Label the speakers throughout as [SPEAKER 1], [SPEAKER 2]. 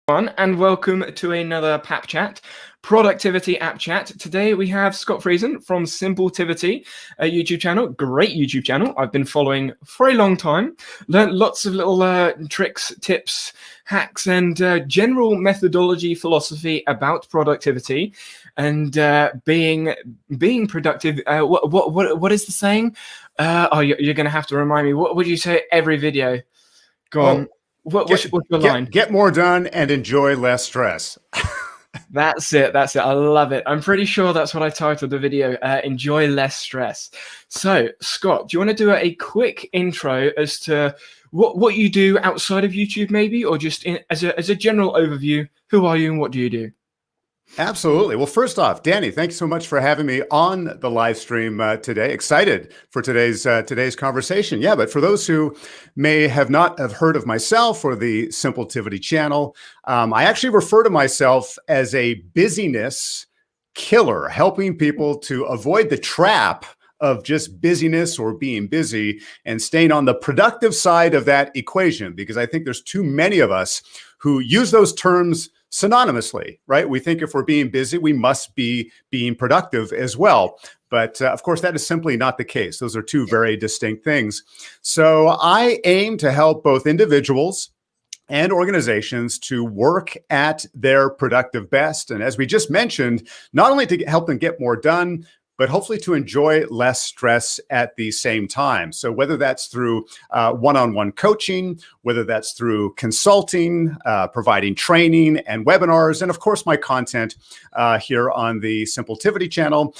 [SPEAKER 1] And welcome to another PAP Chat, Productivity App Chat. Today we have Scott Friesen from Simpletivity, a YouTube channel, great YouTube channel I've been following for a long time. Learned lots of little tricks, tips, hacks, and general methodology philosophy about productivity and being productive. What is the saying? You're going to have to remind me. What would you say every video? Go on. What's your line?
[SPEAKER 2] Get more done and enjoy less stress.
[SPEAKER 1] That's it. I love it. I'm pretty sure that's what I titled the video, Enjoy Less Stress. So, Scott, do you want to do a quick intro as to what you do outside of YouTube maybe, or just as a general overview? Who are you and what do you do?
[SPEAKER 2] Absolutely. Well, first off, Danny, thanks so much for having me on the live stream today. Excited for today's conversation. Yeah, but for those who may not have heard of myself or the Simpletivity channel, I actually refer to myself as a busyness killer, helping people to avoid the trap of just busyness or being busy and staying on the productive side of that equation, because I think there's too many of us who use those terms synonymously, right? We think if we're being busy, we must be being productive as well. But of course, that is simply not the case. Those are two very distinct things. So I aim to help both individuals and organizations to work at their productive best. And as we just mentioned, not only to help them get more done, but hopefully to enjoy less stress at the same time. So whether that's through one-on-one coaching, whether that's through consulting, providing training and webinars, and of course my content here on the Simpletivity channel,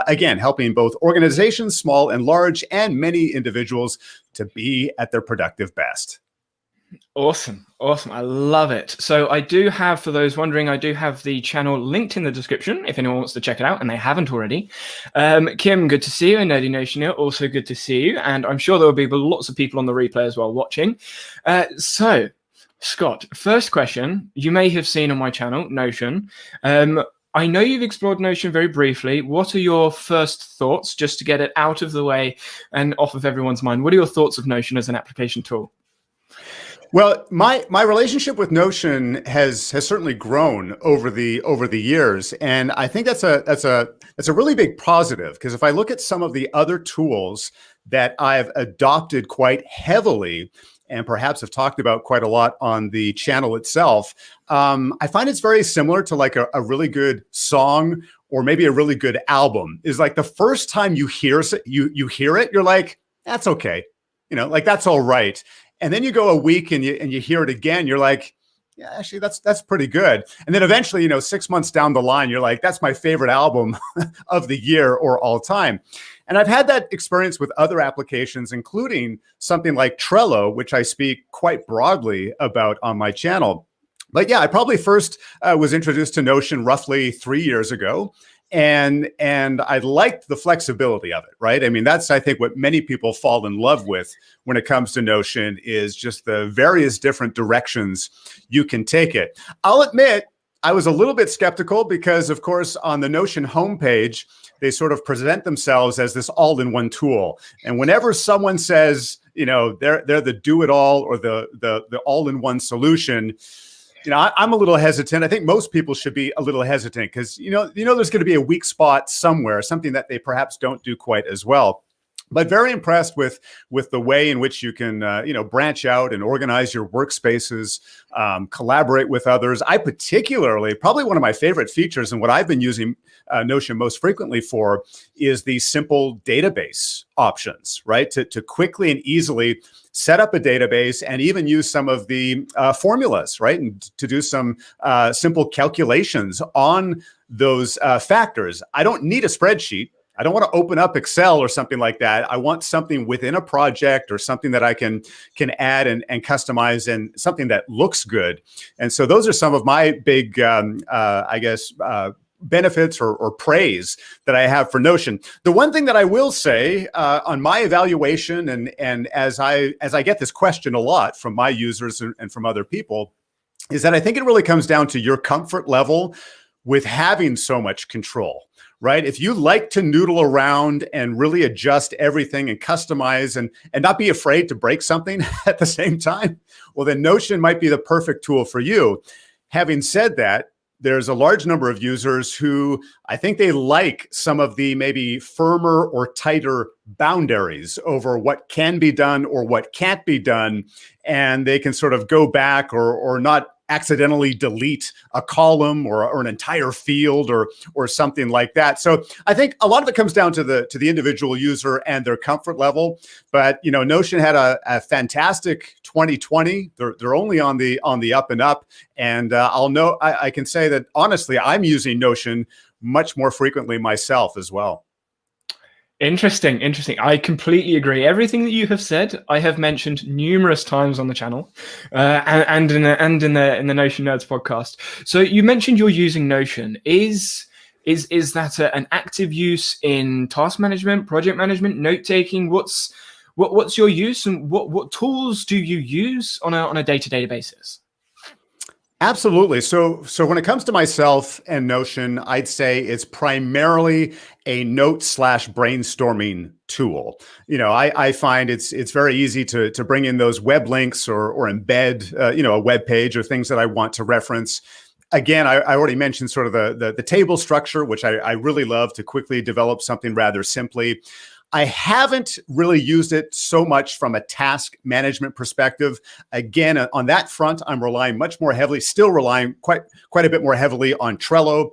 [SPEAKER 2] again, helping both organizations, small and large, and many individuals to be at their productive best.
[SPEAKER 1] Awesome. I love it. So I do have, for those wondering, I do have the channel linked in the description if anyone wants to check it out and they haven't already. Kim, good to see you. And Nerdy Nation here, also good to see you. And I'm sure there will be lots of people on the replay as well watching. So, Scott, first question, you may have seen on my channel, Notion. I know you've explored Notion very briefly. What are your first thoughts, just to get it out of the way and off of everyone's mind? What are your thoughts of Notion as an application tool?
[SPEAKER 2] Well, my relationship with Notion has certainly grown over the years, and I think that's a really big positive, because if I look at some of the other tools that I've adopted quite heavily and perhaps have talked about quite a lot on the channel itself, I find it's very similar to like a really good song or maybe a really good album. Is like the first time you hear it, you're like, that's okay, like that's all right. And then you go a week and you hear it again, you're like, yeah, actually that's pretty good. And then eventually, 6 months down the line, you're like, that's my favorite album of the year or all time. And I've had that experience with other applications, including something like Trello, which I speak quite broadly about on my channel. But yeah, I probably first was introduced to Notion roughly 3 years ago. And I liked the flexibility of it, right? I mean, that's, I think, what many people fall in love with when it comes to Notion, is just the various different directions you can take it. I'll admit, I was a little bit skeptical because, of course, on the Notion homepage, they sort of present themselves as this all-in-one tool. And whenever someone says, they're the do-it-all or the all-in-one solution, I'm a little hesitant. I think most people should be a little hesitant because, there's going to be a weak spot somewhere, something that they perhaps don't do quite as well. But very impressed with the way in which you can, branch out and organize your workspaces, collaborate with others. I particularly, probably one of my favorite features and what I've been using Notion most frequently for is the simple database options, right? To quickly and easily set up a database and even use some of the formulas, right? And to do some simple calculations on those factors. I don't need a spreadsheet. I don't want to open up Excel or something like that. I want something within a project or something that I can add and customize, and something that looks good. And so those are some of my big, benefits or praise that I have for Notion. The one thing that I will say on my evaluation, and as I get this question a lot from my users and from other people, is that I think it really comes down to your comfort level with having so much control. Right? If you like to noodle around and really adjust everything and customize and not be afraid to break something at the same time, well, then Notion might be the perfect tool for you. Having said that, there's a large number of users who I think they like some of the maybe firmer or tighter boundaries over what can be done or what can't be done. And they can sort of go back or not accidentally delete a column or an entire field or something like that. So I think a lot of it comes down to the individual user and their comfort level. But Notion had a fantastic 2020. They're only on the up and up. And I can say that honestly, I'm using Notion much more frequently myself as well.
[SPEAKER 1] Interesting. I completely agree. Everything that you have said, I have mentioned numerous times on the channel, and in the Notion Nerds podcast. So you mentioned you're using Notion. Is that an active use in task management, project management, note taking? What's your use, and what tools do you use on a day-to-day basis?
[SPEAKER 2] Absolutely. So when it comes to myself and Notion, I'd say it's primarily a note/brainstorming tool. I find it's very easy to bring in those web links or embed a web page or things that I want to reference. Again, I already mentioned sort of the table structure, which I really love to quickly develop something rather simply. I haven't really used it so much from a task management perspective. Again, on that front, I'm relying much more heavily, still relying quite a bit more heavily on Trello.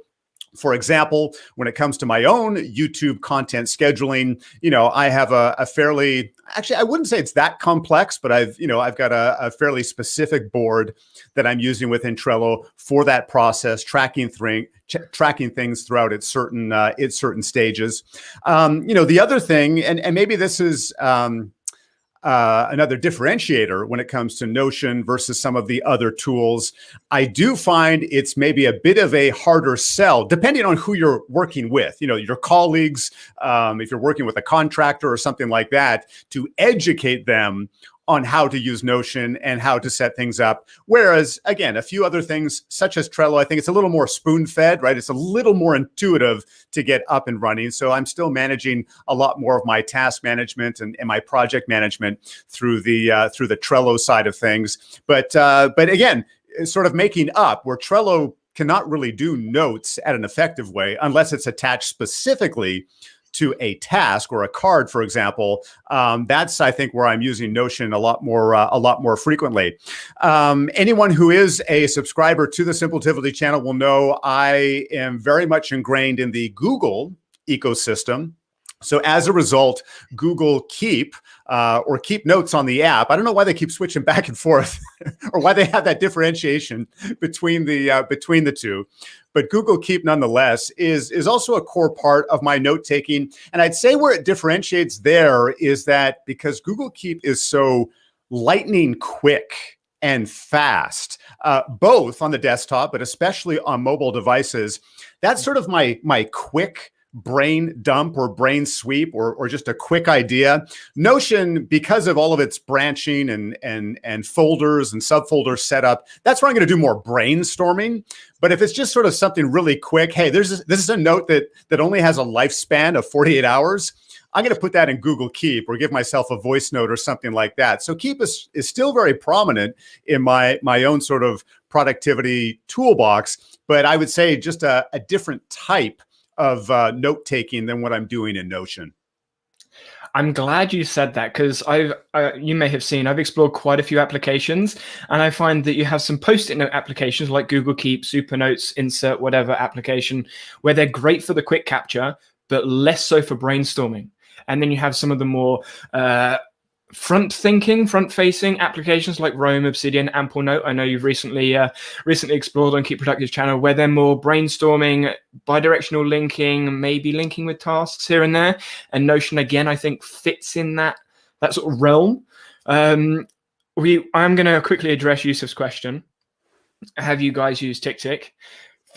[SPEAKER 2] For example, when it comes to my own YouTube content scheduling, I have a fairly, actually, I wouldn't say it's that complex, but I've got a fairly specific board that I'm using within Trello for that process, tracking things throughout its certain stages. The other thing, and maybe this is another differentiator when it comes to Notion versus some of the other tools, I do find it's maybe a bit of a harder sell, depending on who you're working with. Your colleagues, if you're working with a contractor or something like that, to educate them on how to use Notion and how to set things up. Whereas, again, a few other things such as Trello, I think it's a little more spoon-fed, right? It's a little more intuitive to get up and running. So I'm still managing a lot more of my task management and my project management through the Trello side of things. But again, sort of making up where Trello cannot really do notes at an effective way unless it's attached specifically to a task or a card, for example. That's, I think, where I'm using Notion a lot more frequently. Anyone who is a subscriber to the Simpletivity channel will know I am very much ingrained in the Google ecosystem. So as a result, Google Keep or Keep Notes on the app, I don't know why they keep switching back and forth or why they have that differentiation between the two. But Google Keep, nonetheless, is also a core part of my note-taking. And I'd say where it differentiates there is that because Google Keep is so lightning quick and fast, both on the desktop, but especially on mobile devices, that's sort of my quick brain dump or brain sweep or just a quick idea. Notion, because of all of its branching and folders and subfolders set up, that's where I'm going to do more brainstorming. But if it's just sort of something really quick, hey, this is a note that only has a lifespan of 48 hours. I'm going to put that in Google Keep or give myself a voice note or something like that. So Keep is still very prominent in my own sort of productivity toolbox, but I would say just a different type of note-taking than what I'm doing in Notion.
[SPEAKER 1] I'm glad you said that because you may have seen, I've explored quite a few applications, and I find that you have some post-it note applications like Google Keep, Supernotes, Insert, whatever application, where they're great for the quick capture, but less so for brainstorming. And then you have some of the more front-facing applications like Roam, Obsidian, Amplenote. I know you've recently explored on Keep Productive channel, where they're more brainstorming, bidirectional linking, maybe linking with tasks here and there. And Notion, again, I think fits in that sort of realm. I'm going to quickly address Yusuf's question. Have you guys used TickTick?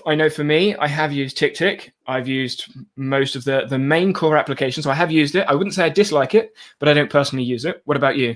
[SPEAKER 1] I know for me, I have used TickTick. I've used most of the main core applications. So I have used it. I wouldn't say I dislike it, but I don't personally use it. What about you?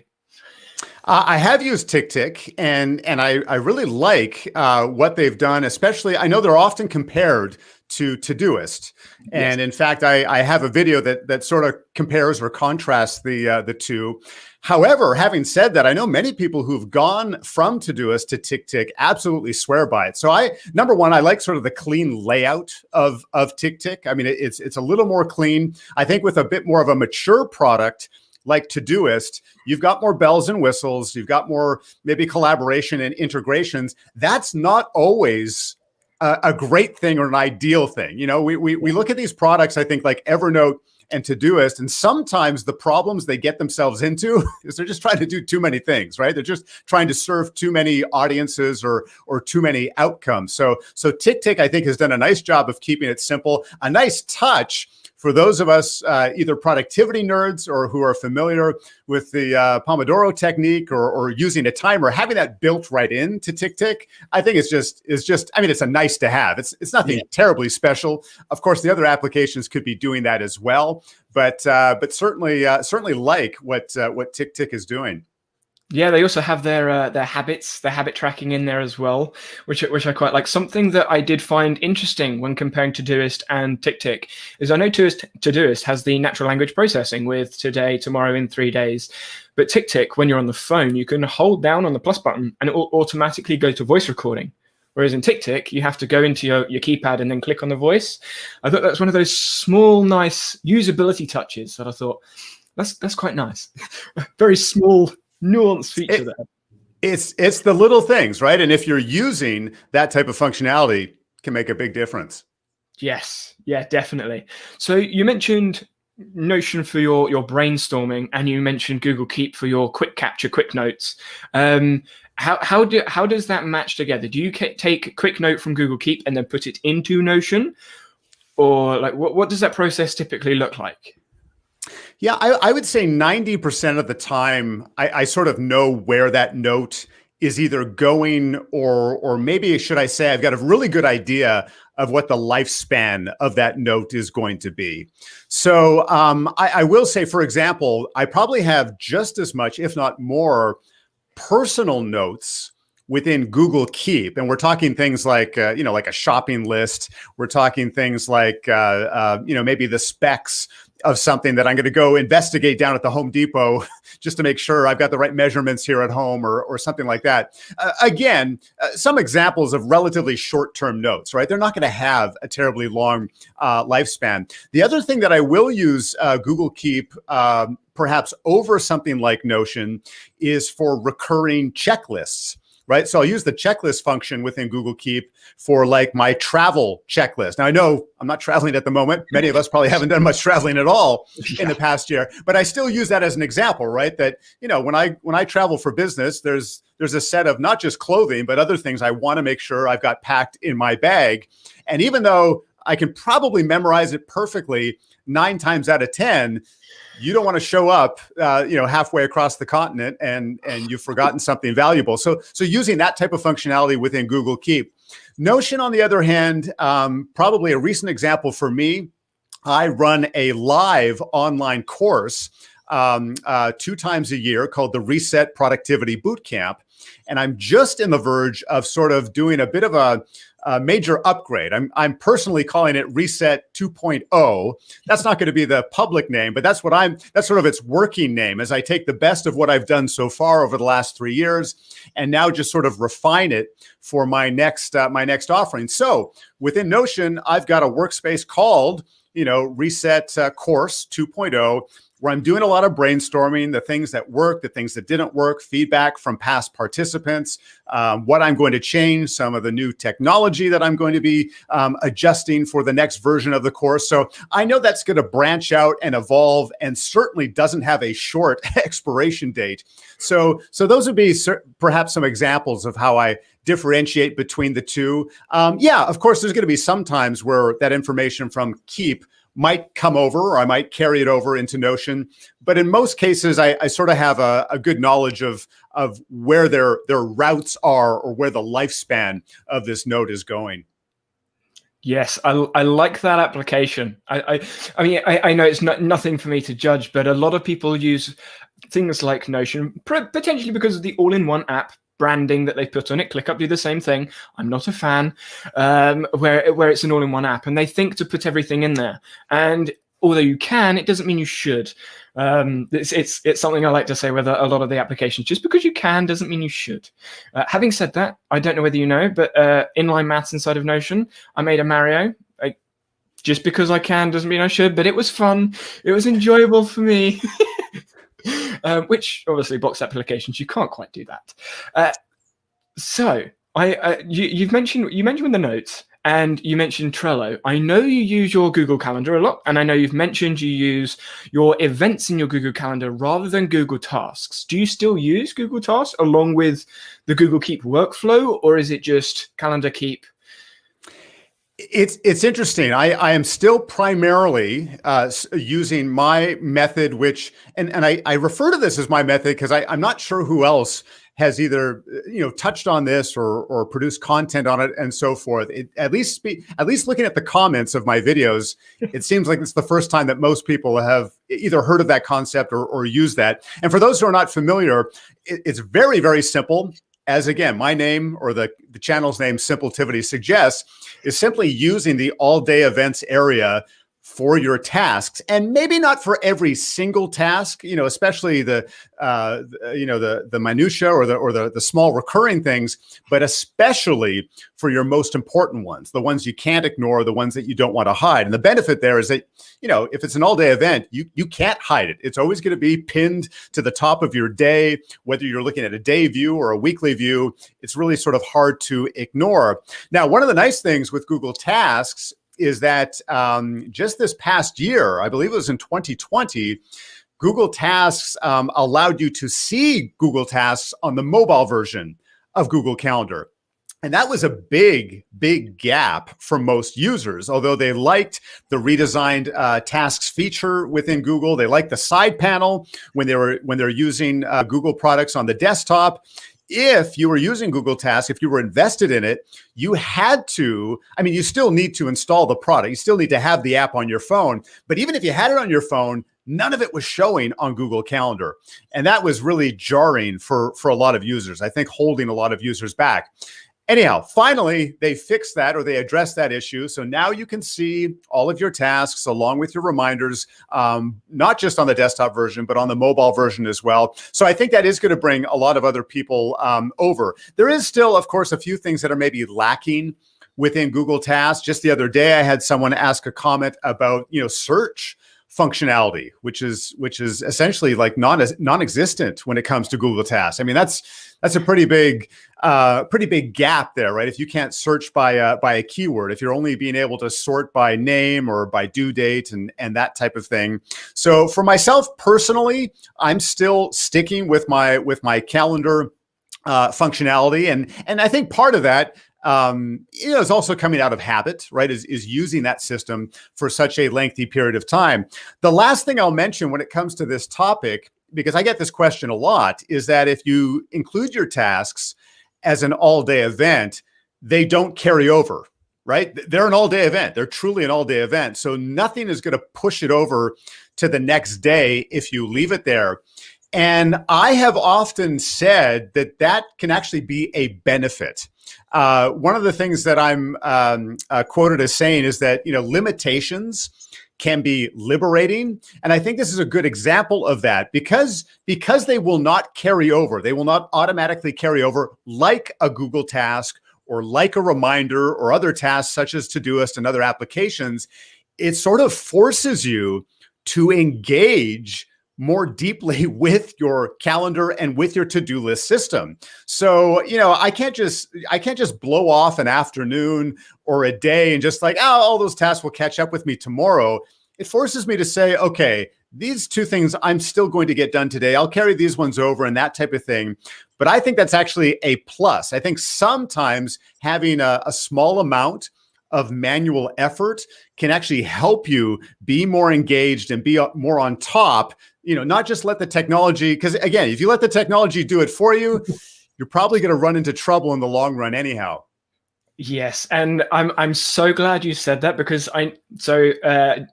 [SPEAKER 2] I have used TickTick, and I really like what they've done. Especially, I know they're often compared to Todoist,
[SPEAKER 1] Yes.
[SPEAKER 2] and in fact, I have a video that sort of compares or contrasts the two. However, having said that, I know many people who've gone from Todoist to TickTick absolutely swear by it. So number one, I like sort of the clean layout of TickTick. I mean, it's a little more clean. I think with a bit more of a mature product like Todoist, you've got more bells and whistles, you've got more maybe collaboration and integrations. That's not always a great thing or an ideal thing. You know, we look at these products, I think, like Evernote and Todoist, and sometimes the problems they get themselves into is they're just trying to do too many things, right? They're just trying to serve too many audiences or too many outcomes. So TickTick, I think, has done a nice job of keeping it simple. A nice touch for those of us either productivity nerds or who are familiar with the Pomodoro technique or using a timer, having that built right into TickTick, I think is just. I mean, it's a nice to have. It's nothing terribly special. Of course, the other applications could be doing that as well, but certainly like what TickTick is doing.
[SPEAKER 1] Yeah, they also have their habits, their habit tracking in there as well, which I quite like. Something that I did find interesting when comparing Todoist and TickTick is I know Todoist has the natural language processing with today, tomorrow, in 3 days, but TickTick, when you're on the phone, you can hold down on the plus button and it will automatically go to voice recording. Whereas in TickTick, you have to go into your keypad and then click on the voice. I thought that's one of those small, nice usability touches that I thought that's quite nice. Very small, nuanced feature there.
[SPEAKER 2] It's the little things, right? And if you're using that type of functionality, can make a big difference. Yes,
[SPEAKER 1] yeah, definitely. So you mentioned Notion for your brainstorming, and you mentioned Google Keep for your quick capture, quick notes. How does that match together? Do you take Quick Note from Google Keep and then put it into Notion, or like what does that process typically look like?
[SPEAKER 2] Yeah, I would say 90% of the time, I sort of know where that note is either going, or maybe should I say I've got a really good idea of what the lifespan of that note is going to be. So I will say, for example, I probably have just as much, if not more, personal notes within Google Keep. And we're talking things like, like a shopping list. We're talking things like, maybe the specs of something that I'm going to go investigate down at the Home Depot just to make sure I've got the right measurements here at home or something like that. Again, some examples of relatively short-term notes, right? They're not going to have a terribly long lifespan. The other thing that I will use Google Keep perhaps over something like Notion is for recurring checklists. Right. So I'll use the checklist function within Google Keep for like my travel checklist. Now, I know I'm not traveling at the moment. Many of us probably haven't done much traveling at all in the past year, but I still use that as an example, right? That, when I travel for business, there's a set of not just clothing, but other things I want to make sure I've got packed in my bag. And even though I can probably memorize it perfectly 9 times out of 10, you don't want to show up, halfway across the continent and you've forgotten something valuable. So using that type of functionality within Google Keep. Notion, on the other hand, probably a recent example for me. I run a live online course 2 times a year called the Reset Productivity Bootcamp. And I'm just in the verge of sort of doing a bit of a major upgrade. I'm personally calling it Reset 2.0. That's not going to be the public name, but that's sort of its working name, as I take the best of what I've done so far over the last 3 years and now just sort of refine it for my next offering. So within Notion, I've got a workspace called, Reset Course 2.0, where I'm doing a lot of brainstorming, the things that work, the things that didn't work, feedback from past participants, what I'm going to change, some of the new technology that I'm going to be adjusting for the next version of the course. So I know that's going to branch out and evolve, and certainly doesn't have a short expiration date. So those would be perhaps some examples of how I differentiate between the two. Of course, there's going to be some times where that information from Keep might come over, or I might carry it over into Notion. But in most cases, I sort of have a good knowledge of where their routes are, or where the lifespan of this note is going.
[SPEAKER 1] Yes, I like that application. I mean, I know it's nothing for me to judge, but a lot of people use things like Notion, potentially because of the all-in-one app branding that they put on it. ClickUp do the same thing. I'm not a fan, where it's an all-in-one app, and they think to put everything in there. And although you can, it doesn't mean you should. It's something I like to say with a lot of the applications. Just because you can doesn't mean you should. Having said that, I don't know whether you know, but inline maths inside of Notion, I made a Mario. Just because I can doesn't mean I should, but it was fun. It was enjoyable for me. Which obviously box applications, you can't quite do that. So you've mentioned with the notes, and you mentioned Trello. I know you use your Google Calendar a lot, and I know you've mentioned you use your events in your Google Calendar rather than Google Tasks. Do you still use Google Tasks along with the Google Keep workflow, or is it just Calendar Keep?
[SPEAKER 2] It's interesting. I am still primarily using my method, which and I refer to this as my method because I'm not sure who else has either touched on this or produced content on it and so forth. At least looking at the comments of my videos, it seems like it's the first time that most people have either heard of that concept or used that. And for those who are not familiar, it's very, very simple. As again, my name or the channel's name, Simpletivity, suggests, is simply using the all-day events area for your tasks, and maybe not for every single task, especially the minutia or the small recurring things, but especially for your most important ones, the ones you can't ignore, the ones that you don't want to hide. And the benefit there is that, if it's an all-day event, you can't hide it. It's always going to be pinned to the top of your day, whether you're looking at a day view or a weekly view. It's really sort of hard to ignore. Now, one of the nice things with Google Tasks is that just this past year, I believe it was in 2020, Google Tasks allowed you to see Google Tasks on the mobile version of Google Calendar. And that was a big, big gap for most users. Although they liked the redesigned tasks feature within Google, they liked the side panel when they're using Google products on the desktop. If you were using Google Tasks, if you were invested in it, you had to, you still need to install the product. You still need to have the app on your phone. But even if you had it on your phone, none of it was showing on Google Calendar. And that was really jarring for a lot of users, I think holding a lot of users back. Anyhow, finally, they fixed that, or they addressed that issue. So now you can see all of your tasks along with your reminders, not just on the desktop version, but on the mobile version as well. So I think that is going to bring a lot of other people over. There is still, of course, a few things that are maybe lacking within Google Tasks. Just the other day, I had someone ask a comment about, search functionality, which is essentially like non-existent when it comes to Google Tasks. That's a pretty big gap there, right? If you can't search by a keyword, if you're only being able to sort by name or by due date and that type of thing. So for myself personally, I'm still sticking with my calendar functionality, and I think part of that is also coming out of habit, right? Is using that system for such a lengthy period of time. The last thing I'll mention when it comes to this topic, because I get this question a lot, is that if you include your tasks as an all-day event, they don't carry over, right? They're an all-day event. They're truly an all-day event. So nothing is going to push it over to the next day if you leave it there. And I have often said that can actually be a benefit. One of the things that I'm quoted as saying is that, limitations can be liberating. And I think this is a good example of that because they will not carry over. They will not automatically carry over like a Google task or like a reminder or other tasks such as Todoist and other applications. It sort of forces you to engage more deeply with your calendar and with your to-do list system. So, I can't just blow off an afternoon or a day and just like, all those tasks will catch up with me tomorrow. It forces me to say, okay, these two things I'm still going to get done today. I'll carry these ones over and that type of thing. But I think that's actually a plus. I think sometimes having a small amount of manual effort can actually help you be more engaged and be more on top, not just let the technology, because again, if you let the technology do it for you, you're probably going to run into trouble in the long run anyhow.
[SPEAKER 1] Yes, and I'm so glad you said that, because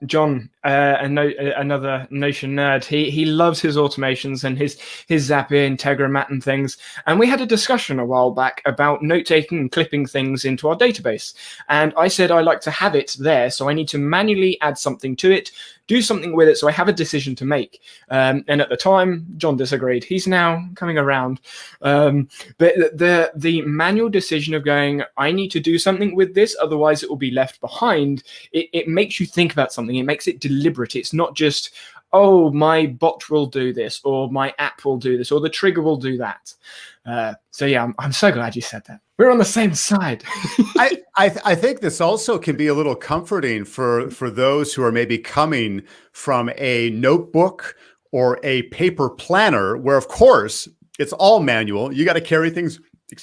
[SPEAKER 1] John, another Notion nerd, he loves his automations and his Zapier, Integromat, and things. And we had a discussion a while back about note taking and clipping things into our database. And I said I like to have it there, so I need to manually add something to it, do something with it, so I have a decision to make. And at the time, John disagreed. He's now coming around. But the manual decision of going, I need to do something with this, otherwise it will be left behind. It makes you think about something. It makes it deliberate. It's not just, oh, my bot will do this, or my app will do this, or the trigger will do that. So yeah, I'm so glad you said that. We're on the same side.
[SPEAKER 2] I think this also can be a little comforting for those who are maybe coming from a notebook or a paper planner, where of course it's all manual. You got to carry things,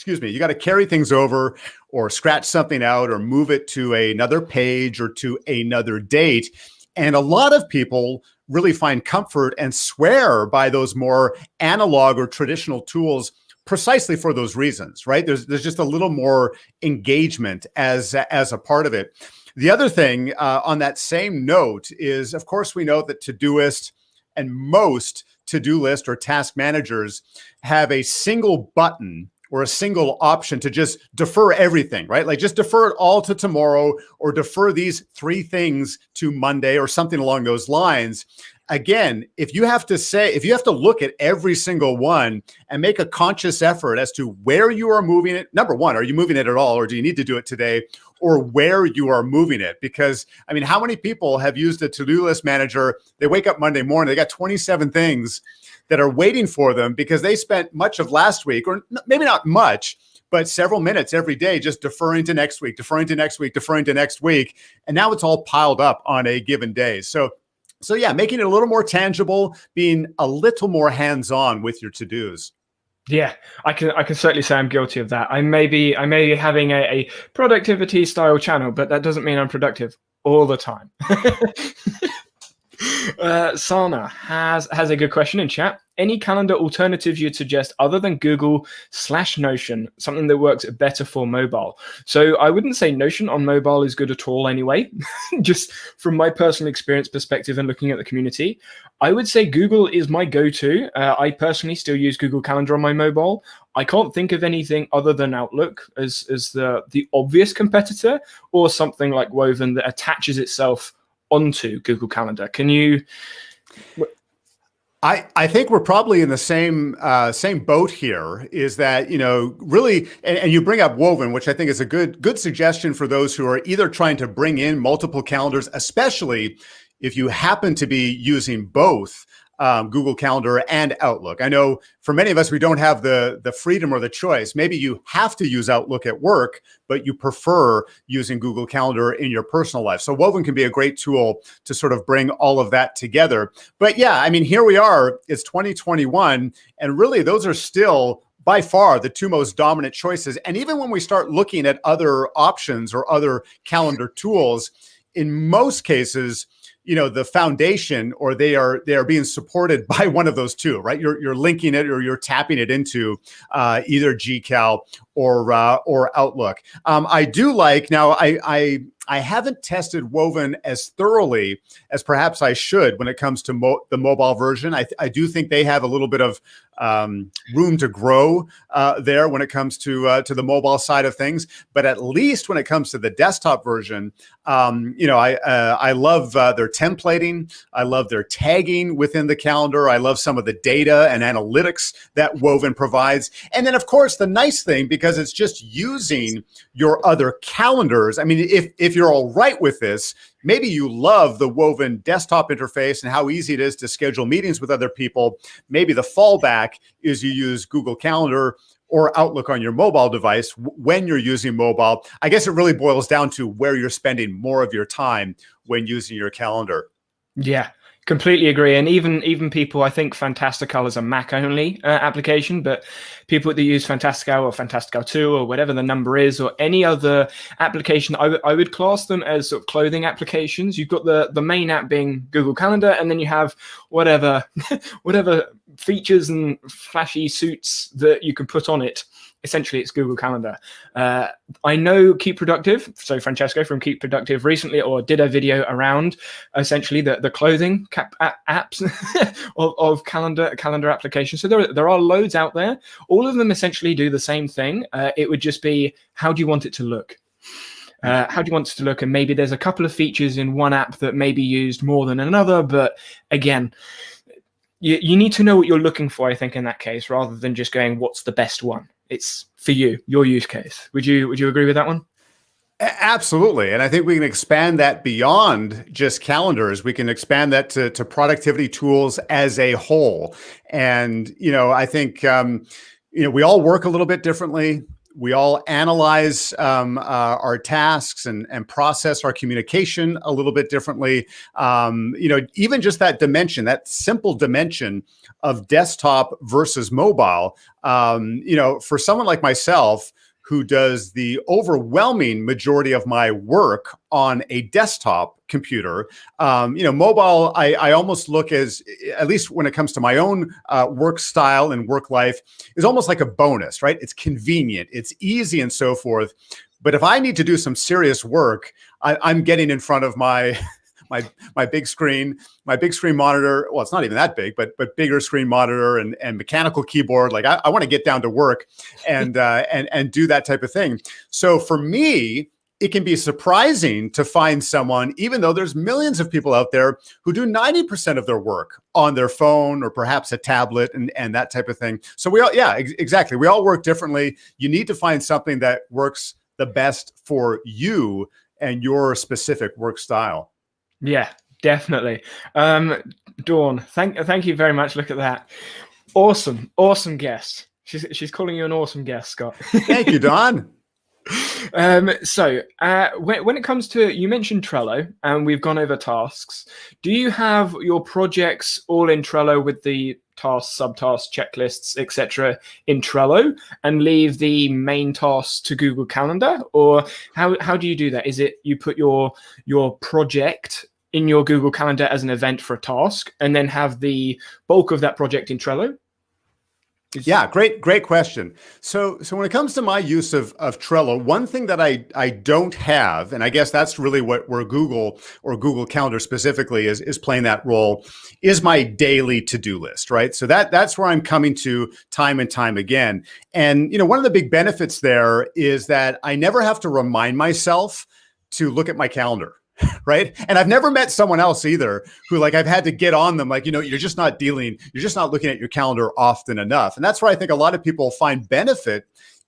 [SPEAKER 2] you got to carry things over, or scratch something out, or move it to another page or to another date. And a lot of people really find comfort and swear by those more analog or traditional tools precisely for those reasons, right? There's just a little more engagement as a part of it. The other thing on that same note is, of course, we know that Todoist and most to-do list or task managers have a single button or a single option to just defer everything, right? Like just defer it all to tomorrow, or defer these 3 things to Monday, or something along those lines. Again, if you have to look at every single one and make a conscious effort as to where you are moving it. Number one, are you moving it at all, or do you need to do it today, or where you are moving it? Because I mean, how many people have used a to-do list manager? They wake up Monday morning, they got 27 things that are waiting for them because they spent much of last week, or maybe not much, but several minutes every day just deferring to next week, deferring to next week, deferring to next week. And now it's all piled up on a given day. So yeah, making it a little more tangible, being a little more hands-on with your to-dos.
[SPEAKER 1] Yeah, I can certainly say I'm guilty of that. I may be having a productivity style channel, but that doesn't mean I'm productive all the time. Sana has a good question in chat. Any calendar alternatives you'd suggest other than Google/Notion, something that works better for mobile? So I wouldn't say Notion on mobile is good at all anyway, just from my personal experience perspective and looking at the community. I would say Google is my go-to. I personally still use Google Calendar on my mobile. I can't think of anything other than Outlook as the obvious competitor, or something like Woven that attaches itself onto Google Calendar. Can you?
[SPEAKER 2] I think we're probably in the same boat here. Is that, really, and you bring up Woven, which I think is a good suggestion for those who are either trying to bring in multiple calendars, especially if you happen to be using both Google Calendar and Outlook. I know for many of us, we don't have the freedom or the choice. Maybe you have to use Outlook at work, but you prefer using Google Calendar in your personal life. So Woven can be a great tool to sort of bring all of that together. But yeah, I mean, here we are, it's 2021, and really those are still by far the 2 most dominant choices. And even when we start looking at other options or other calendar tools, in most cases, the foundation, or they are being supported by one of those 2, right? You're linking it, or you're tapping it into either GCal or Outlook. I do like, now I haven't tested Woven as thoroughly as perhaps I should when it comes to the mobile version. I do think they have a little bit of room to grow there when it comes to the mobile side of things. But at least when it comes to the desktop version, I love their templating. I love their tagging within the calendar. I love some of the data and analytics that Woven provides. And then, of course, the nice thing, because it's just using your other calendars. I mean, if you're all right with this, maybe you love the Woven desktop interface and how easy it is to schedule meetings with other people. Maybe the fallback is you use Google Calendar or Outlook on your mobile device when you're using mobile. I guess it really boils down to where you're spending more of your time when using your calendar.
[SPEAKER 1] Yeah, completely agree. And even people, I think Fantastical is a Mac only application, but people that use Fantastical or Fantastical 2 or whatever the number is, or any other application, I would class them as sort of clothing applications. You've got the main app being Google Calendar, and then you have whatever features and flashy suits that you can put on it essentially it's Google Calendar. I know Keep Productive, so Francesco from Keep Productive recently or did a video around essentially the clothing apps of calendar applications. So there are loads out there. All of them essentially do the same thing. It would just be, how do you want it to look? How do you want it to look? And maybe there's a couple of features in one app that may be used more than another. But again, you need to know what you're looking for, I think, in that case, rather than just going, what's the best one? It's for you, your use case. Would you agree with that one?
[SPEAKER 2] Absolutely. And I think we can expand that beyond just calendars. We can expand that to productivity tools as a whole. And, I think, we all work a little bit differently. We all analyze our tasks and process our communication a little bit differently. Even just that dimension, that simple dimension of desktop versus mobile, for someone like myself, who does the overwhelming majority of my work on a desktop computer. Mobile, I almost look as, at least when it comes to my own work style and work life, is almost like a bonus, right? It's convenient, it's easy and so forth. But if I need to do some serious work, I'm getting in front of my my big screen monitor. Well, it's not even that big, but bigger screen monitor and mechanical keyboard. Like I want to get down to work and do that type of thing. So for me, it can be surprising to find someone, even though there's millions of people out there who do 90% of their work on their phone or perhaps a tablet and that type of thing. So exactly. We all work differently. You need to find something that works the best for you and your specific work style.
[SPEAKER 1] Yeah, definitely. Dawn, thank you very much. Look at that. Awesome guest. She's calling you an awesome guest, Scott.
[SPEAKER 2] Thank you, Dawn.
[SPEAKER 1] So when it comes to, you mentioned Trello and we've gone over tasks. Do you have your projects all in Trello with the tasks, subtasks, checklists, etc. in Trello and leave the main tasks to Google Calendar? Or how do you do that? Is it you put your project in your Google Calendar as an event for a task and then have the bulk of that project in Trello?
[SPEAKER 2] Yeah, great question. So when it comes to my use of Trello, one thing that I don't have, and I guess that's really where Google or Google Calendar specifically is playing that role, is my daily to-do list, right? So that's where I'm coming to time and time again. And one of the big benefits there is that I never have to remind myself to look at my calendar. Right. And I've never met someone else either who I've had to get on them. You're just not looking at your calendar often enough. And that's where I think a lot of people find benefit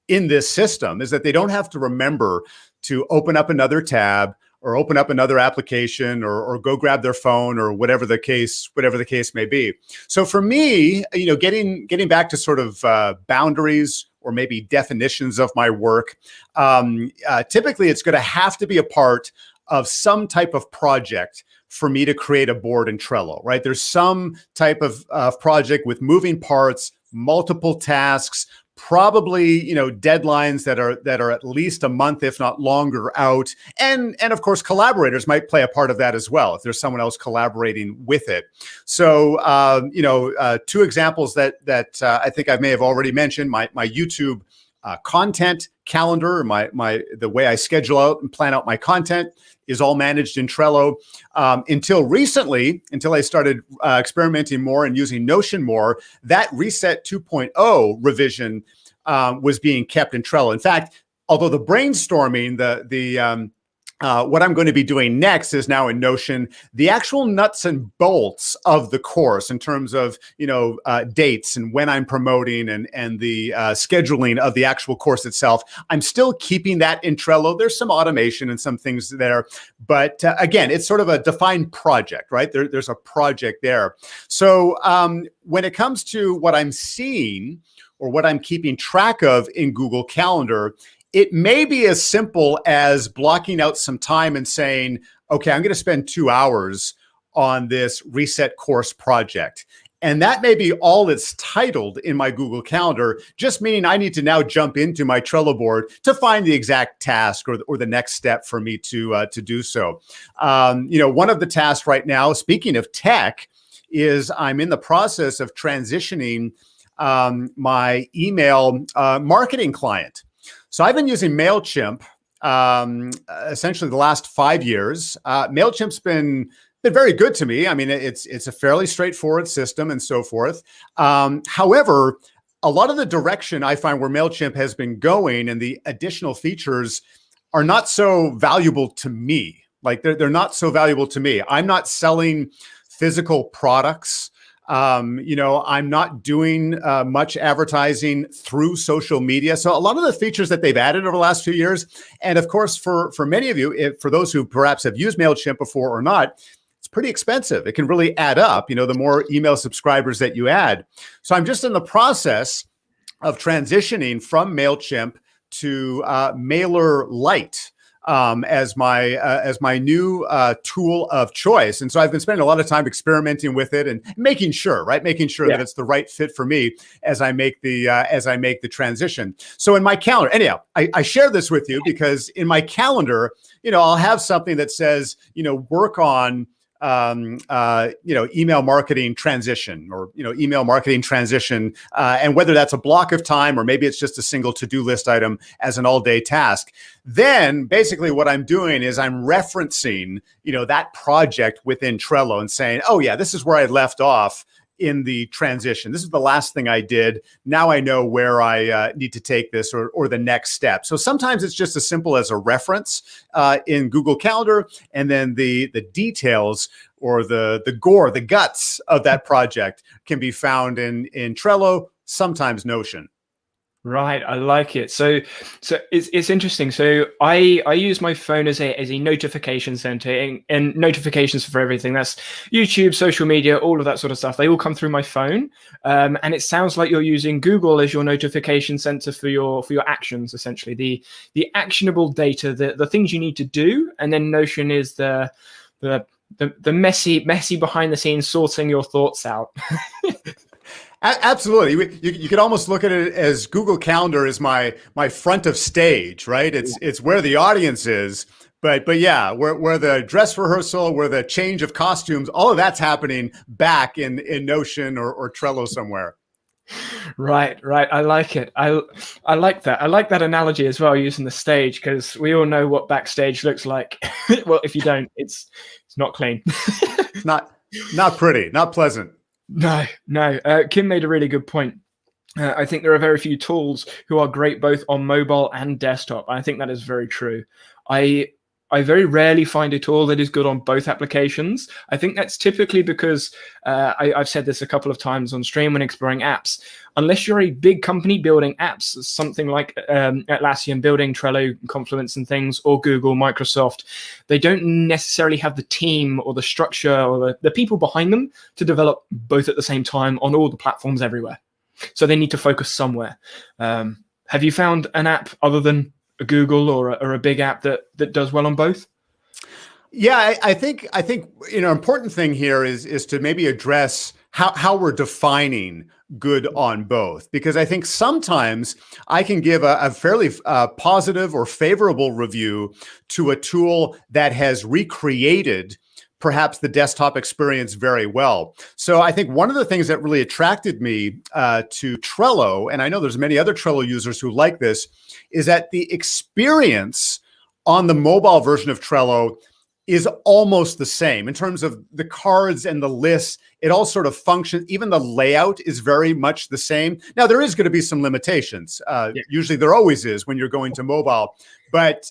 [SPEAKER 2] in this system, is that they don't have to remember to open up another tab or open up another application or go grab their phone or whatever the case may be. So for me, getting back to sort of boundaries or maybe definitions of my work, typically it's going to have to be a part of some type of project for me to create a board in Trello, right? There's some type of project with moving parts, multiple tasks, probably deadlines that are at least a month, if not longer, out, and of course collaborators might play a part of that as well if there's someone else collaborating with it. So two examples that I think I may have already mentioned: my YouTube content calendar, the way I schedule out and plan out my content is all managed in Trello. Until I started experimenting more and using Notion more, that Reset 2.0 revision was being kept in Trello. In fact, although the brainstorming, what I'm going to be doing next is now in Notion, the actual nuts and bolts of the course in terms of, dates and when I'm promoting and the scheduling of the actual course itself, I'm still keeping that in Trello. There's some automation and some things there, but again, it's sort of a defined project, right? There's a project there. So when it comes to what I'm seeing or what I'm keeping track of in Google Calendar, it may be as simple as blocking out some time and saying, okay, I'm going to spend 2 hours on this reset course project. And that may be all it's titled in my Google Calendar, just meaning I need to now jump into my Trello board to find the exact task or the next step for me to do so. One of the tasks right now, speaking of tech, is I'm in the process of transitioning my email marketing client. So I've been using MailChimp essentially the last 5 years. MailChimp's been very good to me. I mean, it's a fairly straightforward system and so forth. However, a lot of the direction I find where MailChimp has been going and the additional features are not so valuable to me. Like they're not so valuable to me. I'm not selling physical products. I'm not doing much advertising through social media. So a lot of the features that they've added over the last few years, and of course, for many of you, for those who perhaps have used MailChimp before or not, it's pretty expensive. It can really add up, the more email subscribers that you add. So I'm just in the process of transitioning from MailChimp to MailerLite as my new tool of choice. And so I've been spending a lot of time experimenting with it and making sure that it's the right fit for me as I make the transition. So in my calendar, anyhow, I share this with you because in my calendar, I'll have something that says, work on email marketing transition or, email marketing transition. And whether that's a block of time or maybe it's just a single to-do list item as an all-day task, then basically what I'm doing is I'm referencing, that project within Trello and saying, oh yeah, this is where I left off in the transition. This is the last thing I did. Now I know where I need to take this or the next step. So sometimes it's just as simple as a reference in Google Calendar, and then the details or the guts of that project can be found in Trello, sometimes Notion.
[SPEAKER 1] Right, I like it. So it's interesting. So I use my phone as a notification center and notifications for everything. That's YouTube, social media, all of that sort of stuff. They all come through my phone, and it sounds like you're using Google as your notification center for your actions, essentially the actionable data, the things you need to do, and then Notion is the messy behind the scenes sorting your thoughts out.
[SPEAKER 2] Absolutely. You could almost look at it as Google Calendar is my front of stage, right? It's where the audience is, but yeah, where the dress rehearsal, where the change of costumes, all of that's happening back in Notion or Trello somewhere.
[SPEAKER 1] Right. I like it. I like that. I like that analogy as well, using the stage, because we all know what backstage looks like. Well, if you don't, it's not clean.
[SPEAKER 2] not pretty, not pleasant.
[SPEAKER 1] No. Kim made a really good point. I think there are very few tools who are great both on mobile and desktop. I think that is very true. I very rarely find a tool that is good on both applications. I think that's typically because I've said this a couple of times on stream when exploring apps. Unless you're a big company building apps, something like Atlassian building Trello, Confluence and things, or Google, Microsoft, they don't necessarily have the team or the structure or the people behind them to develop both at the same time on all the platforms everywhere. So they need to focus somewhere. Have you found an app other than a Google or a big app that does well on both?
[SPEAKER 2] Yeah, I think important thing here is to maybe address how we're defining good on both, because I think sometimes I can give a fairly positive or favorable review to a tool that has recreated perhaps the desktop experience very well. So I think one of the things that really attracted me to Trello, and I know there's many other Trello users who like this, is that the experience on the mobile version of Trello is almost the same in terms of the cards and the lists. It all sort of functions. Even the layout is very much the same. Now, there is going to be some limitations. Usually there always is when you're going to mobile, but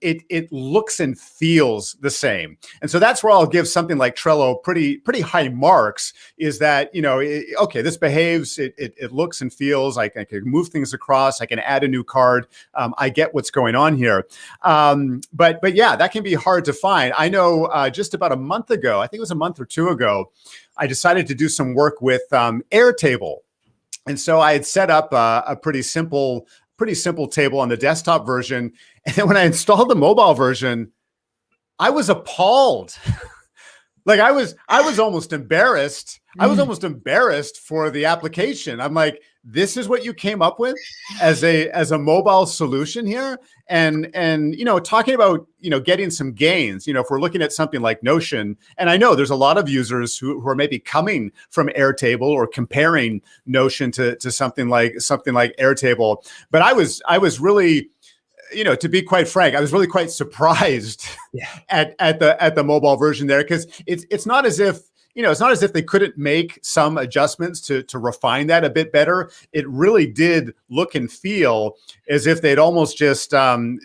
[SPEAKER 2] it looks and feels the same. And so that's where I'll give something like Trello pretty high marks, is that, okay, this behaves, it looks and feels, I can move things across, I can add a new card. I get what's going on here. But yeah, that can be hard to find. I know just about a month ago, I think it was a month or two ago, I decided to do some work with Airtable. And so I had set up a pretty simple table on the desktop version. And then when I installed the mobile version, I was appalled Like I was almost embarrassed. I was
[SPEAKER 1] Mm.
[SPEAKER 2] almost embarrassed for the application. I'm like, this is what you came up with as a mobile solution here. And talking about getting some gains. If we're looking at something like Notion, and I know there's a lot of users who are maybe coming from Airtable or comparing Notion to something like Airtable. But I was really, to be quite frank, I was really quite surprised
[SPEAKER 1] Yeah.
[SPEAKER 2] at the mobile version there, because it's not as if it's not as if they couldn't make some adjustments to refine that a bit better. It really did look and feel as if they'd almost just done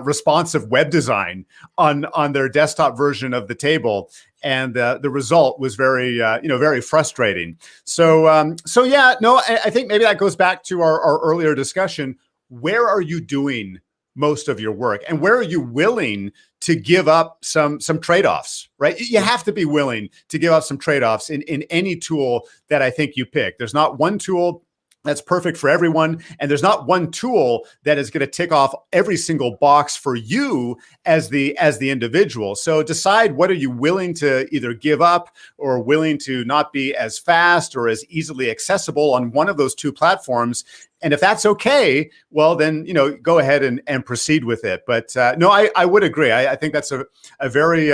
[SPEAKER 2] responsive web design on their desktop version of the table, and the result was very frustrating. So yeah, no, I think maybe that goes back to our earlier discussion. Where are you doing most of your work, and where are you willing to give up some trade-offs, right? You have to be willing to give up some trade-offs in any tool that I think you pick. There's not one tool that's perfect for everyone, and there's not one tool that is going to tick off every single box for you as the individual. So decide, what are you willing to either give up or willing to not be as fast or as easily accessible on one of those two platforms. And if that's okay, well, then, go ahead and proceed with it. But no, I would agree. I think that's a very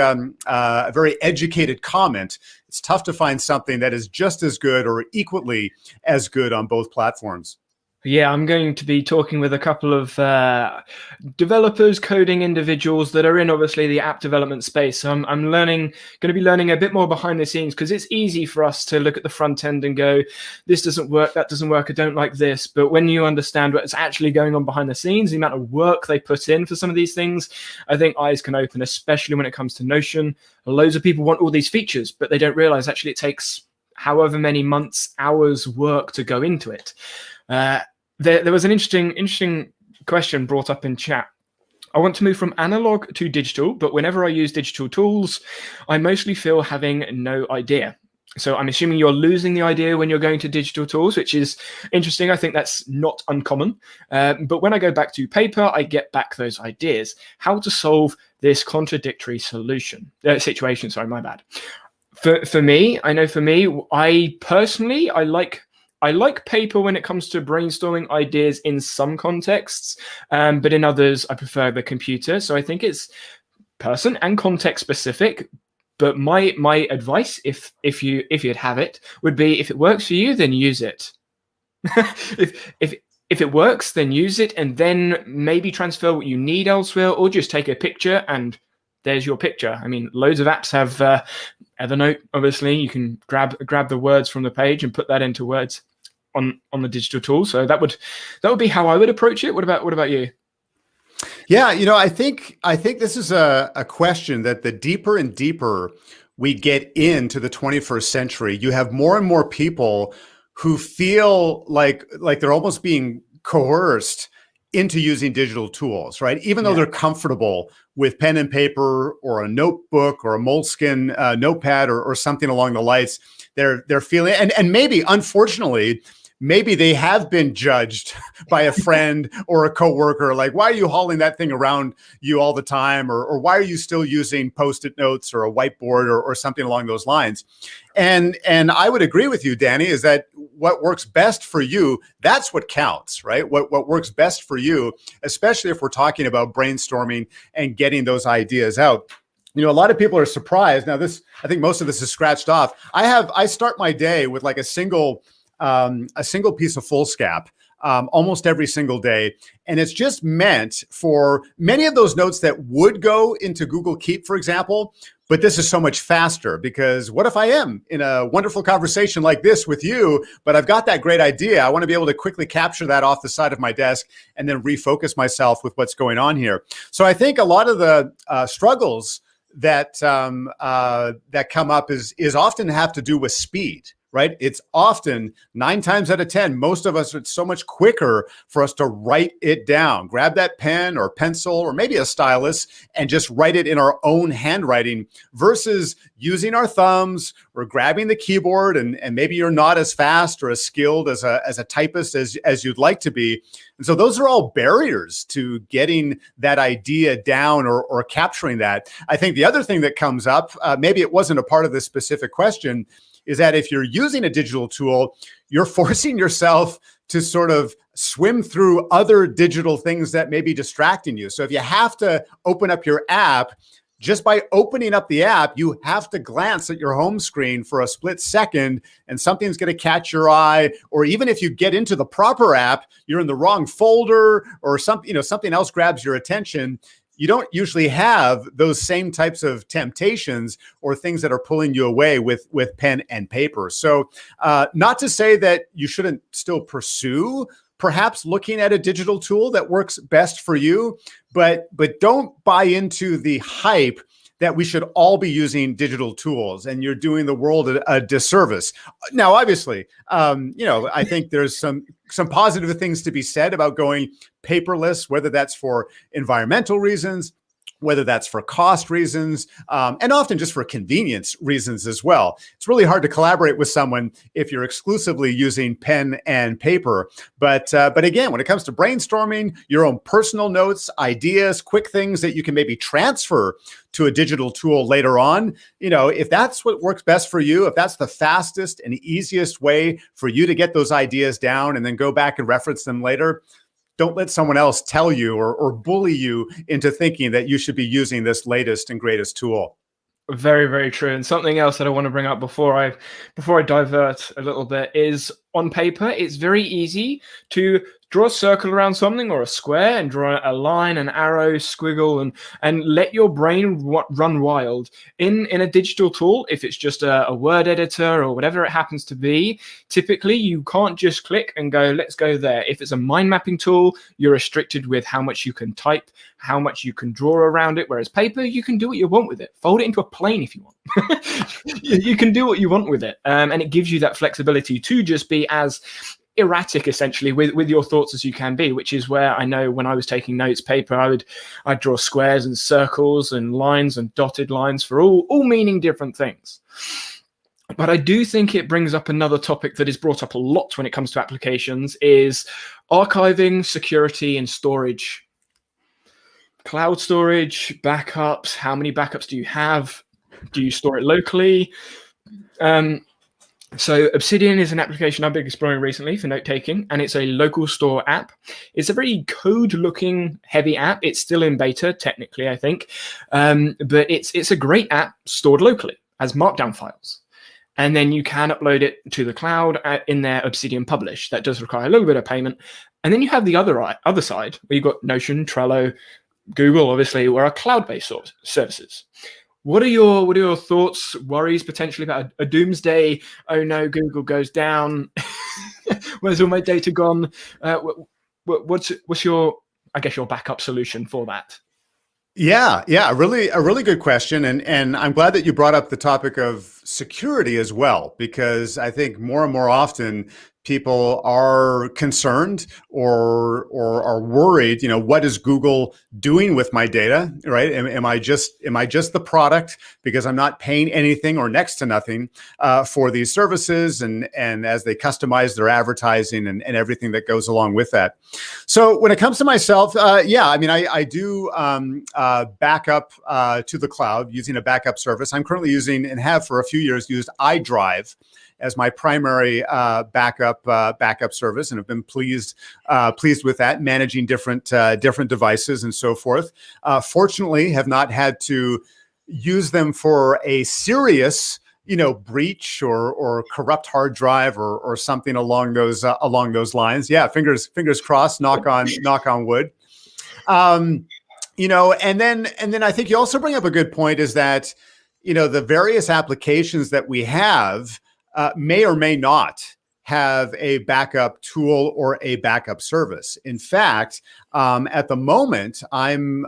[SPEAKER 2] educated comment. It's tough to find something that is just as good or equally as good on both platforms.
[SPEAKER 1] Yeah, I'm going to be talking with a couple of developers, coding individuals that are in obviously the app development space. So I'm going to be learning a bit more behind the scenes, because it's easy for us to look at the front end and go, this doesn't work, that doesn't work, I don't like this. But when you understand what's actually going on behind the scenes, the amount of work they put in for some of these things, I think eyes can open, especially when it comes to Notion. Loads of people want all these features, but they don't realize actually it takes however many months, hours work to go into it. There was an interesting question brought up in chat. I want to move from analog to digital, but whenever I use digital tools, I mostly feel having no idea. So I'm assuming you're losing the idea when you're going to digital tools, which is interesting. I think that's not uncommon. But when I go back to paper, I get back those ideas. How to solve this contradictory situation. Sorry, my bad. For me, I personally, I like paper when it comes to brainstorming ideas in some contexts, but in others, I prefer the computer. So I think it's person and context specific. But my advice, if you'd have it, would be, if it works for you, then use it. if it works, then use it, and then maybe transfer what you need elsewhere, or just take a picture and there's your picture. I mean, loads of apps have Evernote. Obviously, you can grab the words from the page and put that into words on the digital tool. So that would be how I would approach it. What about you?
[SPEAKER 2] Yeah, I think this is a question that the deeper and deeper we get into the 21st century, you have more and more people who feel like they're almost being coerced into using digital tools, right? Even though they're comfortable with pen and paper or a notebook or a Moleskine notepad or something along the lines, they're feeling, and maybe, unfortunately, maybe they have been judged by a friend or a coworker, like, why are you hauling that thing around you all the time? Or why are you still using Post-it notes or a whiteboard or something along those lines? And I would agree with you, Danny, is that what works best for you, that's what counts, right? What works best for you, especially if we're talking about brainstorming and getting those ideas out. A lot of people are surprised. Now, I think most of this is scratched off. I start my day with like a single piece of foolscap almost every single day. And it's just meant for many of those notes that would go into Google Keep, for example. But this is so much faster, because what if I am in a wonderful conversation like this with you, but I've got that great idea. I want to be able to quickly capture that off the side of my desk and then refocus myself with what's going on here. So I think a lot of the struggles that come up is often have to do with speed. right? It's often 9 times out of 10, most of us, it's so much quicker for us to write it down, grab that pen or pencil or maybe a stylus and just write it in our own handwriting versus using our thumbs or grabbing the keyboard. And maybe you're not as fast or as skilled as a typist as you'd like to be. And so those are all barriers to getting that idea down or capturing that. I think the other thing that comes up, maybe it wasn't a part of this specific question, is that if you're using a digital tool, you're forcing yourself to sort of swim through other digital things that may be distracting you. So if you have to open up your app, just by opening up the app, you have to glance at your home screen for a split second and something's going to catch your eye. Or even if you get into the proper app, you're in the wrong folder or something else grabs your attention. You don't usually have those same types of temptations or things that are pulling you away with pen and paper. So not to say that you shouldn't still pursue perhaps looking at a digital tool that works best for you, but don't buy into the hype that we should all be using digital tools and you're doing the world a disservice. Now, obviously, I think there's some positive things to be said about going paperless, whether that's for environmental reasons, whether that's for cost reasons, and often just for convenience reasons as well. It's really hard to collaborate with someone if you're exclusively using pen and paper. But again, when it comes to brainstorming, your own personal notes, ideas, quick things that you can maybe transfer to a digital tool later on, if that's what works best for you, if that's the fastest and easiest way for you to get those ideas down and then go back and reference them later, don't let someone else tell you or bully you into thinking that you should be using this latest and greatest tool.
[SPEAKER 1] Very, very true. And something else that I want to bring up before I divert a little bit is on paper, it's very easy to draw a circle around something or a square and draw a line, an arrow, squiggle, and let your brain run wild. In a digital tool, if it's just a word editor or whatever it happens to be, typically you can't just click and go, let's go there. If it's a mind mapping tool, you're restricted with how much you can type, how much you can draw around it, whereas paper, you can do what you want with it. Fold it into a plane if you want. You can do what you want with it. And it gives you that flexibility to just be as erratic essentially with your thoughts as you can be, which is where I know when I was taking notes, paper, I'd draw squares and circles and lines and dotted lines for all meaning different things. But I do think it brings up another topic that is brought up a lot when it comes to applications is archiving, security, and storage. Cloud storage, backups, how many backups do you have? Do you store it locally? So Obsidian is an application I've been exploring recently for note-taking, and it's a local store app. It's a very code-looking heavy app. It's still in beta, technically, I think. But it's a great app stored locally as markdown files. And then you can upload it to the cloud in their Obsidian Publish. That does require a little bit of payment. And then you have the other side, where you've got Notion, Trello, Google, obviously, where are cloud-based services. What are your thoughts, worries potentially about a doomsday? Oh no, Google goes down. Where's all my data gone? What's your backup solution for that?
[SPEAKER 2] Yeah, a really good question, and I'm glad that you brought up the topic of security as well, because I think more and more often people are concerned or are worried. What is Google doing with my data? Right? Am I just the product because I'm not paying anything or next to nothing for these services? And as they customize their advertising and everything that goes along with that. So when it comes to myself, I do back up to the cloud using a backup service. I'm currently using and have for a few years used iDrive as my primary backup service, and have been pleased with that, managing different devices and so forth. Fortunately, have not had to use them for a serious breach or corrupt hard drive or something along those lines. Yeah, fingers crossed. Knock on wood. And then I think you also bring up a good point, is that the various applications that we have may or may not have a backup tool or a backup service. In fact, at the moment, I'm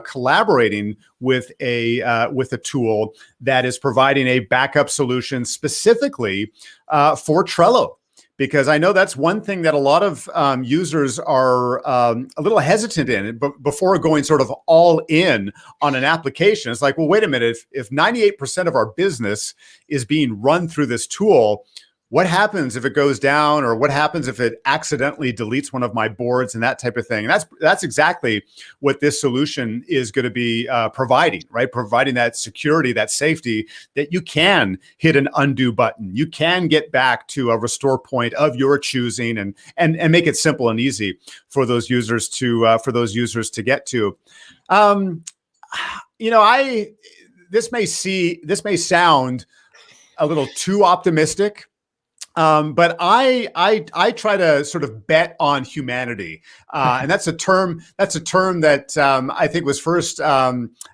[SPEAKER 2] collaborating with a tool that is providing a backup solution specifically for Trello. Because I know that's one thing that a lot of users are a little hesitant in before going sort of all in on an application. It's like, well, wait a minute, if 98% of our business is being run through this tool, what happens if it goes down, or what happens if it accidentally deletes one of my boards and that type of thing? And that's exactly what this solution is going to be providing, right? Providing that security, that safety, that you can hit an undo button, you can get back to a restore point of your choosing, and make it simple and easy for those users to get to. This may sound a little too optimistic. But I try to sort of bet on humanity, and that's a term that I think was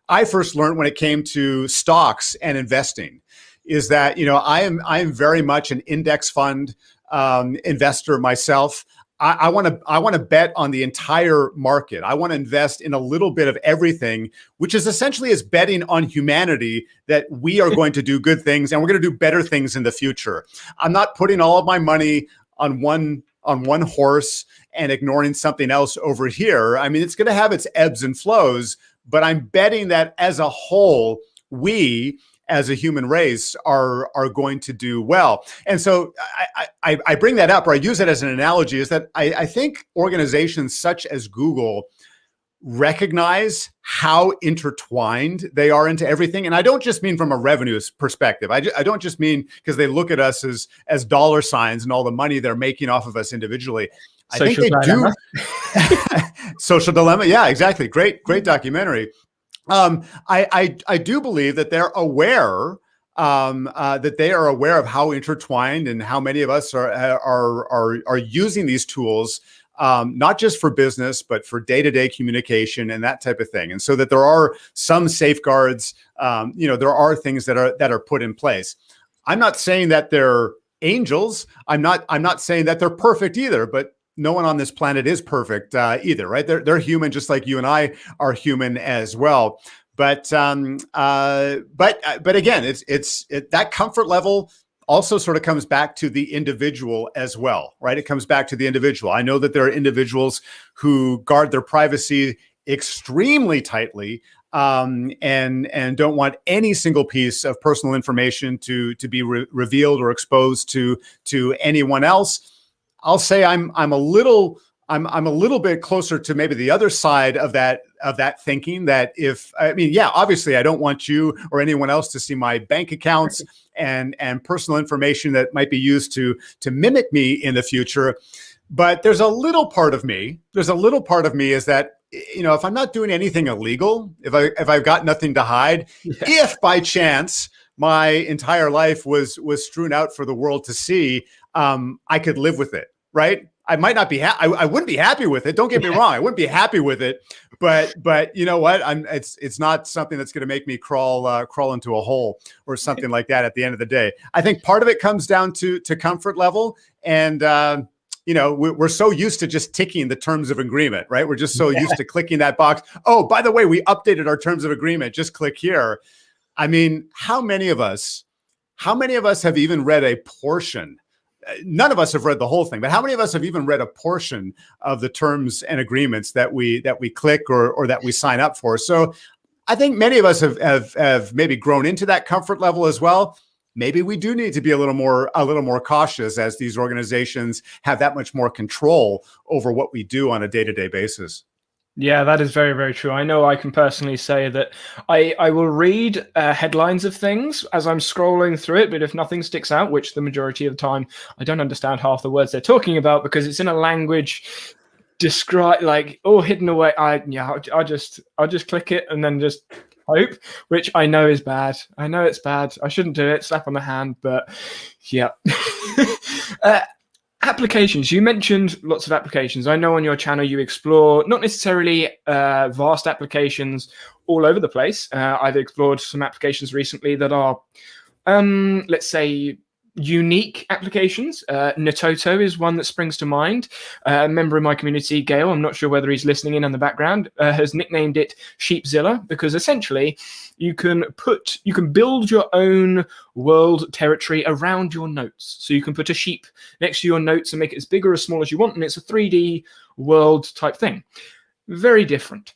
[SPEAKER 2] I first learned when it came to stocks and investing. Is that I am very much an index fund investor myself. I want to bet on the entire market. I want to invest in a little bit of everything, which is essentially is betting on humanity that we are going to do good things and we're going to do better things in the future. I'm not putting all of my money on one horse and ignoring something else over here. I mean, it's going to have its ebbs and flows, but I'm betting that as a whole, we as a human race are going to do well. And so I bring that up, or I use it as an analogy, is that I think organizations such as Google recognize how intertwined they are into everything. And I don't just mean from a revenue perspective. I don't just mean because they look at us as dollar signs and all the money they're making off of us individually. I think they do. Social Dilemma. Yeah, exactly. Great documentary. I do believe that they're aware of how intertwined and how many of us are using these tools, not just for business, but for day-to-day communication and that type of thing. And so that there are some safeguards, there are things that are put in place. I'm not saying that they're angels. I'm not saying that they're perfect either, but no one on this planet is perfect either, right? They're human, just like you and I are human as well. But again, it's that comfort level also sort of comes back to the individual as well, right? It comes back to the individual. I know that there are individuals who guard their privacy extremely tightly, and don't want any single piece of personal information to be revealed or exposed to anyone else. I'll say I'm a little bit closer to maybe the other side of that thinking, that obviously I don't want you or anyone else to see my bank accounts and personal information that might be used to mimic me in the future. But there's a little part of me is that, if I'm not doing anything illegal, if I've got nothing to hide, if by chance my entire life was strewn out for the world to see, I could live with it, right? I might not be I wouldn't be happy with it. Don't get me wrong. I wouldn't be happy with it, but you know what? It's not something that's going to make me crawl into a hole or something like that at the end of the day. I think part of it comes down to comfort level, and we're so used to just ticking the terms of agreement, right? We're just so used to clicking that box. Oh, by the way, we updated our terms of agreement. Just click here. I mean, how many of us have even read a portion? None of us have read the whole thing, but how many of us have even read a portion of the terms and agreements that we click or that we sign up for? So I think many of us have maybe grown into that comfort level as well. Maybe we do need to be a little more cautious as these organizations have that much more control over what we do on a day-to-day basis.
[SPEAKER 1] Yeah, that is very, very true. I know I can personally say that I will read headlines of things as I'm scrolling through it, but if nothing sticks out, which the majority of the time I don't understand half the words they're talking about because it's in a language hidden away. I'll just click it and then just hope, which I know is bad. I know it's bad. I shouldn't do it. Slap on the hand, but yeah. Applications. You mentioned lots of applications. I know on your channel you explore not necessarily vast applications all over the place. I've explored some applications recently that are, let's say, unique applications. Natoto is one that springs to mind. A member of my community, Gail, I'm not sure whether he's listening in on the background, has nicknamed it Sheepzilla, because essentially you can build your own world territory around your notes. So you can put a sheep next to your notes and make it as big or as small as you want, and it's a 3D world type thing. Very different.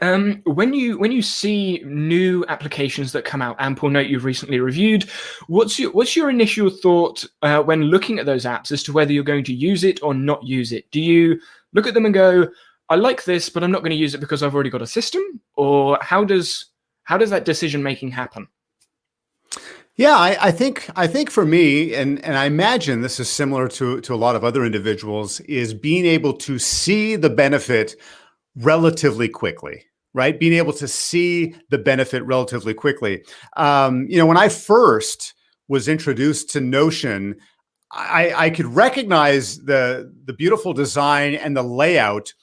[SPEAKER 1] When you see new applications that come out, Ample Note you've recently reviewed, what's your initial thought when looking at those apps as to whether you're going to use it or not use it? Do you look at them and go, I like this, but I'm not going to use it because I've already got a system? Or how does that decision making happen?
[SPEAKER 2] Yeah, I think for me, and I imagine this is similar to a lot of other individuals, is being able to see the benefit relatively quickly, right? Being able to see the benefit relatively quickly. When I first was introduced to Notion, I could recognize the beautiful design and the layout,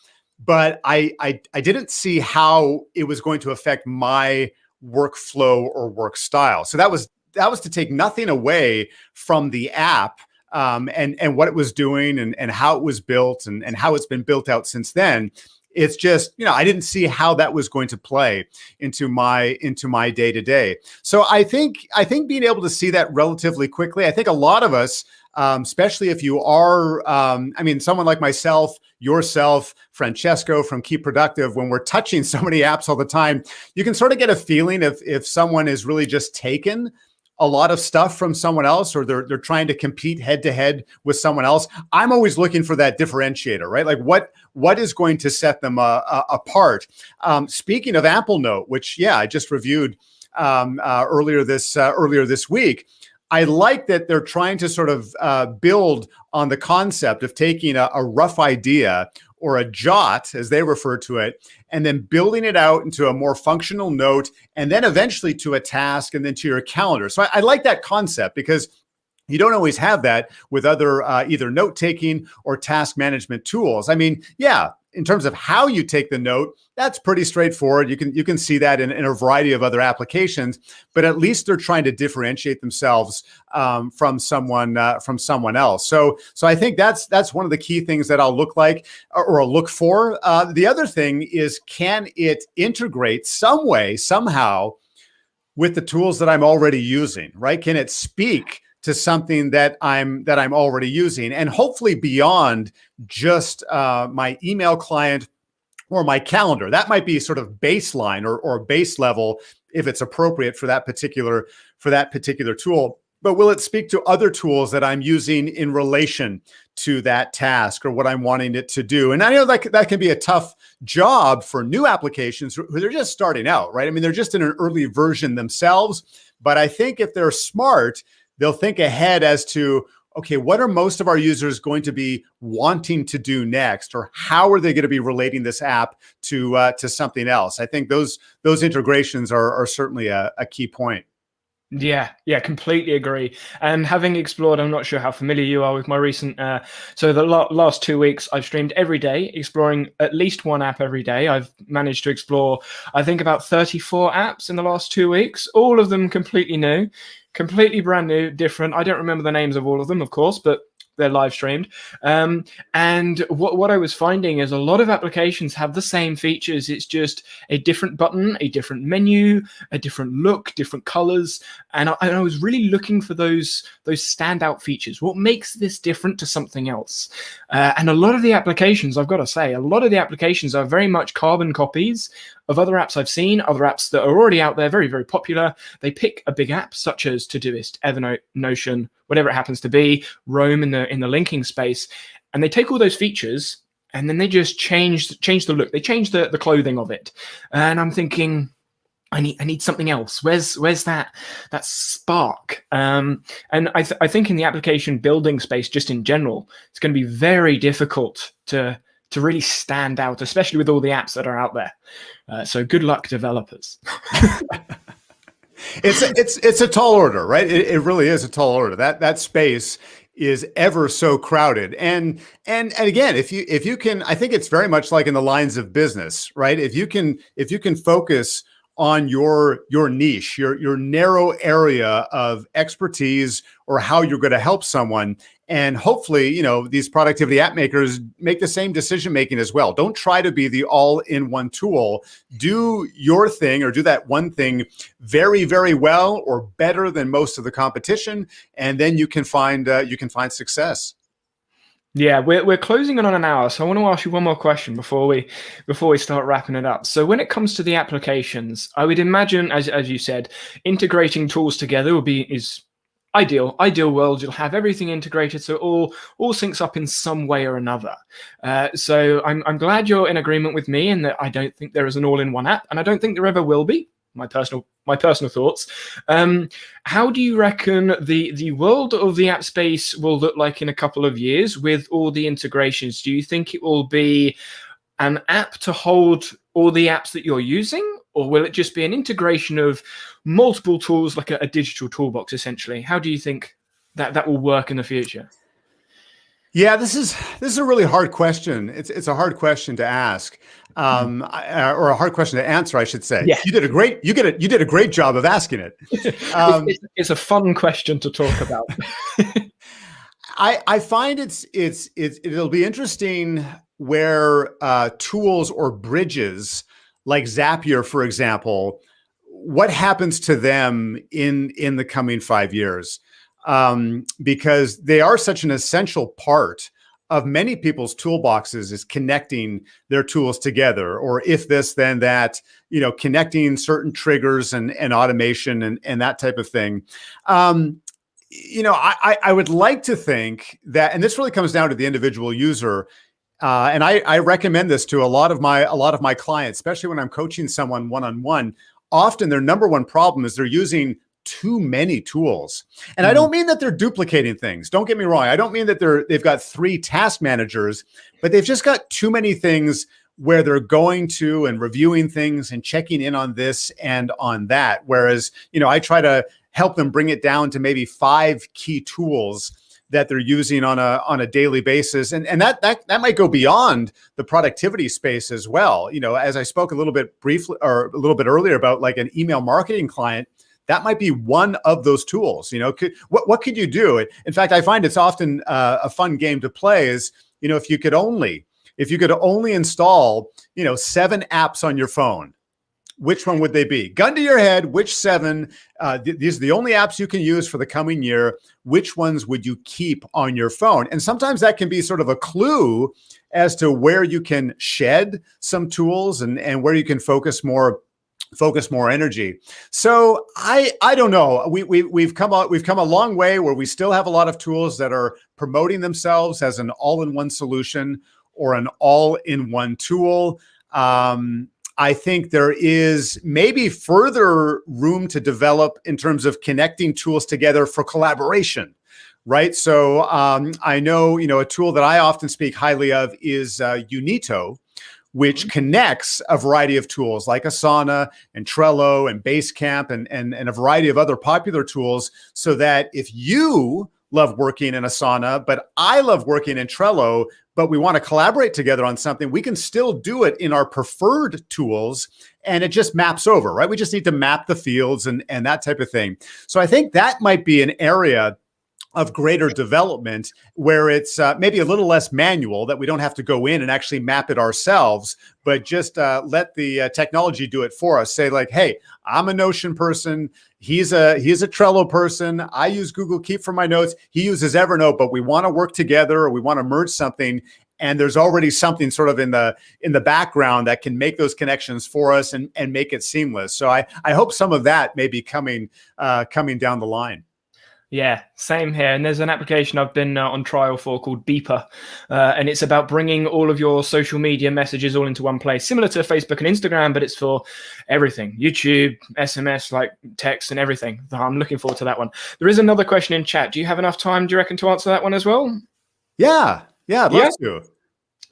[SPEAKER 2] but I didn't see how it was going to affect my workflow or work style. So that was to take nothing away from the app and what it was doing and how it was built and how it's been built out since then. It's just, I didn't see how that was going to play into my day to day. So I think being able to see that relatively quickly, I think a lot of us, especially if you are, someone like myself, yourself, Francesco from Keep Productive, when we're touching so many apps all the time, you can sort of get a feeling if someone is really just taken a lot of stuff from someone else, or they're trying to compete head to head with someone else. I'm always looking for that differentiator, right? Like what is going to set them apart? Speaking of Ample Note, which I just reviewed earlier this week, I like that they're trying to sort of build on the concept of taking a rough idea or a jot, as they refer to it, and then building it out into a more functional note, and then eventually to a task, and then to your calendar. So I like that concept because you don't always have that with other either note-taking or task management tools. In terms of how you take the note, that's pretty straightforward. You can see that in a variety of other applications, but at least they're trying to differentiate themselves from someone else. So I think that's one of the key things that I'll look for. The other thing is, can it integrate some way, somehow, with the tools that I'm already using? Right? Can it speak to something that I'm already using, and hopefully beyond just my email client or my calendar? That might be sort of baseline or base level if it's appropriate for that particular tool. But will it speak to other tools that I'm using in relation to that task or what I'm wanting it to do? And I know that can be a tough job for new applications who they're just starting out, right? They're just in an early version themselves. But I think if they're smart, they'll think ahead as to, okay, what are most of our users going to be wanting to do next, or how are they going to be relating this app to something else? I think those integrations are certainly a key point.
[SPEAKER 1] Yeah, completely agree. And having explored, I'm not sure how familiar you are with my recent, so the last 2 weeks, I've streamed every day, exploring at least one app every day. I've managed to explore, I think, about 34 apps in the last 2 weeks, all of them completely new, completely brand new, different. I don't remember the names of all of them, of course, but they're live streamed. And what I was finding is a lot of applications have the same features. It's just a different button, a different menu, a different look, different colors. And I was really looking for those standout features. What makes this different to something else? And a lot of the applications, I've got to say, a lot of the applications are very much carbon copies of other apps I've seen, other apps that are already out there, very, very popular. They pick a big app such as Todoist, Evernote, Notion, whatever it happens to be, Roam in the linking space, and they take all those features and then they just change the look. They change the clothing of it. And I'm thinking, I need something else. Where's that spark? And I think in the application building space, just in general, it's going to be very difficult to really stand out, especially with all the apps that are out there. So good luck, developers.
[SPEAKER 2] It's a tall order, right? It really is a tall order. That space is ever so crowded. And again, if you can, I think it's very much like in the lines of business, right? If you can focus on your niche, your narrow area of expertise, or how you're going to help someone. And hopefully, these productivity app makers make the same decision making as well. Don't try to be the all-in-one tool. Do your thing, or do that one thing very, very well, or better than most of the competition, and then you can find success.
[SPEAKER 1] Yeah, we're closing in on an hour, so I want to ask you one more question before we start wrapping it up. So when it comes to the applications, I would imagine, as you said, integrating tools together is ideal. Ideal world, you'll have everything integrated, so all syncs up in some way or another. So I'm glad you're in agreement with me in that I don't think there is an all-in-one app, and I don't think there ever will be. My personal thoughts. How do you reckon the world of the app space will look like in a couple of years with all the integrations? Do you think it will be an app to hold all the apps that you're using, or will it just be an integration of multiple tools, like a digital toolbox, essentially? How do you think that will work in the future?
[SPEAKER 2] Yeah, this is a really hard question. It's a hard question to ask, or a hard question to answer, I should say.
[SPEAKER 1] Yeah.
[SPEAKER 2] You did a great job of asking it.
[SPEAKER 1] It's a fun question to talk about.
[SPEAKER 2] I find it'll be interesting where tools or bridges like Zapier, for example, what happens to them in the coming 5 years. Because they are such an essential part of many people's toolboxes, is connecting their tools together, or if this, then that, connecting certain triggers and automation and that type of thing. I would like to think that, and this really comes down to the individual user. And I recommend this to a lot of my clients, especially when I'm coaching someone one-on-one. Often their number one problem is they're using too many tools. And I don't mean that they're duplicating things. Don't get me wrong. I don't mean that they've got 3 task managers, but they've just got too many things where they're going to and reviewing things and checking in on this and on that. Whereas, I try to help them bring it down to maybe 5 key tools that they're using on a daily basis. And that might go beyond the productivity space as well. As I spoke a little bit briefly, or a little bit earlier, about like an email marketing client, that might be one of those tools. What could you do? In fact, I find it's often a fun game to play is, if you could only install, 7 apps on your phone, which one would they be? Gun to your head, which 7, these are the only apps you can use for the coming year. Which ones would you keep on your phone? And sometimes that can be sort of a clue as to where you can shed some tools and where you can focus more energy. So I don't know. We've come a long way where we still have a lot of tools that are promoting themselves as an all-in-one solution or an all-in-one tool. I think there is maybe further room to develop in terms of connecting tools together for collaboration, right? So I know, a tool that I often speak highly of is Unito, which connects a variety of tools like Asana and Trello and Basecamp and a variety of other popular tools, so that if you love working in Asana, but I love working in Trello, but we want to collaborate together on something, we can still do it in our preferred tools, and it just maps over, right? We just need to map the fields and that type of thing. So I think that might be an area of greater development where it's maybe a little less manual, that we don't have to go in and actually map it ourselves, but just let the technology do it for us. Say like, hey, I'm a Notion person. He's a Trello person. I use Google Keep for my notes. He uses Evernote, but we want to work together, or we want to merge something. And there's already something sort of in the background that can make those connections for us and make it seamless. So I hope some of that may be coming down the line.
[SPEAKER 1] Yeah, same here. And there's an application I've been on trial for called Beeper. And it's about bringing all of your social media messages all into one place, similar to Facebook and Instagram, but it's for everything: YouTube, SMS, like text and everything. I'm looking forward to that one. There is another question in chat. Do you have enough time, do you reckon, to answer that one as well?
[SPEAKER 2] Yeah, I'd love to.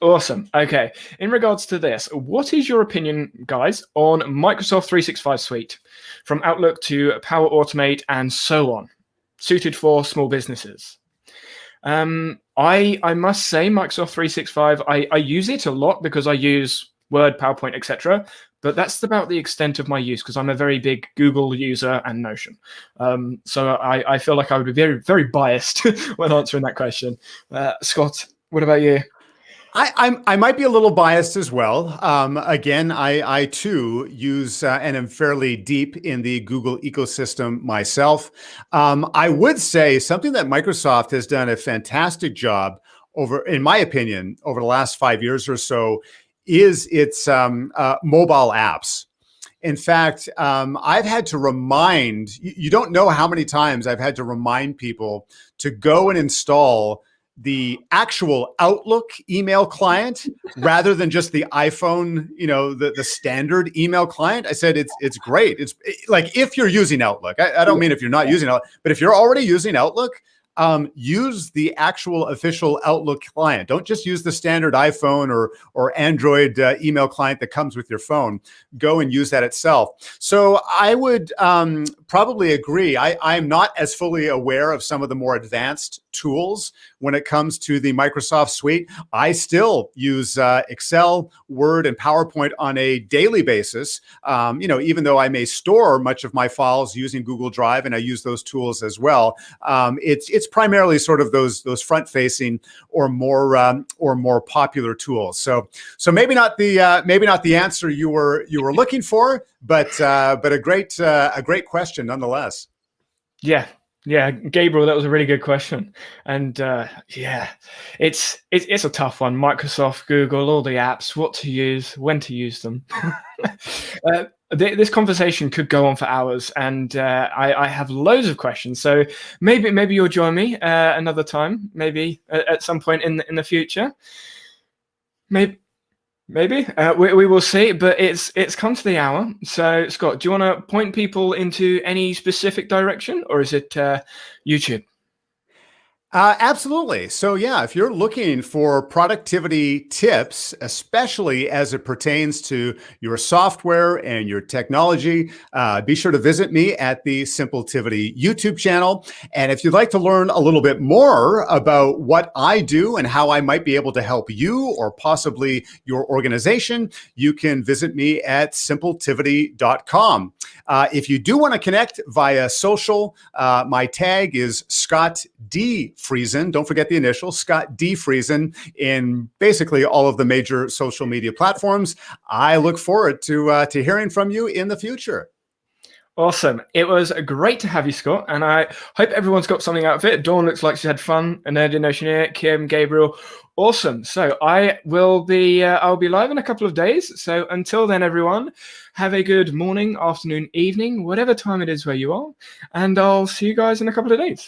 [SPEAKER 1] Awesome. Okay. In regards to this, what is your opinion, guys, on Microsoft 365 Suite, from Outlook to Power Automate and so on, suited for small businesses? I must say Microsoft 365, I use it a lot because I use Word, PowerPoint, etc. but that's about the extent of my use because I'm a very big Google user and Notion. So I feel like I would be very, very biased when answering that question. Scott, what about you?
[SPEAKER 2] I might be a little biased as well. Again, I too use and am fairly deep in the Google ecosystem myself. I would say something that Microsoft has done a fantastic job over, in my opinion, over the last 5 years or so, is its mobile apps. In fact, I've had to remind, you don't know how many times I've had to remind people to go and install the actual Outlook email client rather than just the iPhone, the standard email client. I said, it's great. It's like, if you're using Outlook, I don't mean if you're not using Outlook, but if you're already using Outlook, use the actual official Outlook client. Don't just use the standard iPhone or Android email client that comes with your phone. Go and use that itself. So I would probably agree. I'm not as fully aware of some of the more advanced tools when it comes to the Microsoft suite. I still use Excel, Word, and PowerPoint on a daily basis. Even though I may store much of my files using Google Drive, and I use those tools as well. It's primarily sort of those front-facing or more popular tools. So maybe not the answer you were looking for, but a great question nonetheless.
[SPEAKER 1] Yeah, Gabriel, that was a really good question, and yeah, it's a tough one. Microsoft, Google, all the apps, what to use, when to use them. This conversation could go on for hours, and I have loads of questions. So maybe you'll join me another time, maybe at some point in the future. Maybe. We will see, but it's come to the hour. So, Scott, do you want to point people into any specific direction, or is it YouTube?
[SPEAKER 2] Absolutely. So yeah, if you're looking for productivity tips, especially as it pertains to your software and your technology, be sure to visit me at the Simpletivity YouTube channel. And if you'd like to learn a little bit more about what I do and how I might be able to help you or possibly your organization, you can visit me at simpletivity.com. If you do want to connect via social, my tag is Scott D. Friesen. Don't forget the initial, Scott D. Friesen, in basically all of the major social media platforms. I look forward to hearing from you in the future.
[SPEAKER 1] Awesome. It was great to have you, Scott, and I hope everyone's got something out of it. Dawn looks like she had fun, and Nerdy Notioneer, Kim, Gabriel. Awesome. So I'll be live in a couple of days. So until then, everyone, have a good morning, afternoon, evening, whatever time it is where you are, and I'll see you guys in a couple of days.